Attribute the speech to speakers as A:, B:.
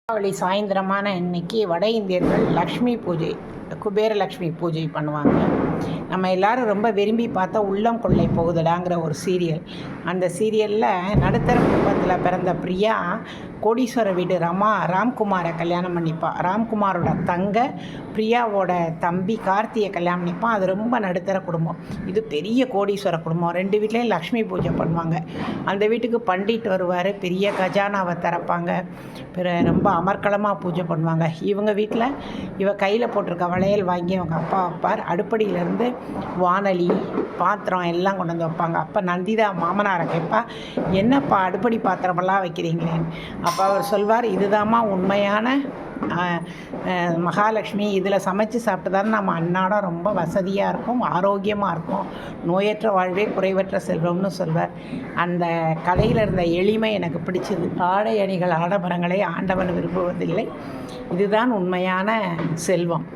A: தீபாவளி சாயந்தரமான இன்னைக்கு வட இந்தியர்கள் லக்ஷ்மி பூஜை, குபேரலக்ஷ்மி பூஜை பண்ணுவாங்க. நம்ம எல்லாரும் ரொம்ப விரும்பி பார்த்தா உள்ளம் கொள்ளை போகுதடாங்கிற ஒரு சீரியல். அந்த சீரியலில் நடுத்தர குடும்பத்தில் பிறந்த பிரியா கோடீஸ்வர வீடு ராம்குமாரை கல்யாணம் பண்ணிப்பாள். ராம்குமாரோட தங்க பிரியாவோட தம்பி கார்த்தியை கல்யாணம் பண்ணிப்பான். அது ரொம்ப நடுத்தர குடும்பம். இது பெரிய கோடீஸ்வர குடும்பம். 2 வீட்லேயும் லக்ஷ்மி பூஜை பண்ணுவாங்க. அந்த வீட்டுக்கு பண்டிட் வருவார், பெரிய கஜானாவை திறப்பாங்க, ரொம்ப அமர்க்களமாக பூஜை பண்ணுவாங்க. இவங்க வீட்டில் இவ கையில் போட்டிருக்க வளையல் வாங்கி அவங்க அப்பா வைப்பார். அடுப்படியிலேருந்து வானலி பாத்திரம் எல்லாம் கொண்டு வந்து வைப்பாங்க. அப்போ நந்திதா மாமனாரை கேட்பா, என்னப்பா அடுப்படி பாத்திரமெல்லாம் வைக்கிறீங்களேன்னு. அப்போ அவர் சொல்வார், இதுதாம்மா உண்மையான மகாலட்சுமி. இதில் சமைச்சு சாப்பிட்டு தானே நம்ம அன்னாடம் ரொம்ப வசதியாக இருக்கும், ஆரோக்கியமாக இருக்கும், நோயற்ற வாழ்வே குறைவற்ற செல்வம்னு சொல்வார். அந்த கதையில் இருந்த எளிமை எனக்கு பிடிச்சது. ஆடை அணிகள் ஆடம்பரங்களை ஆண்டவன் விரும்புவதில்லை, இதுதான் உண்மையான செல்வம்.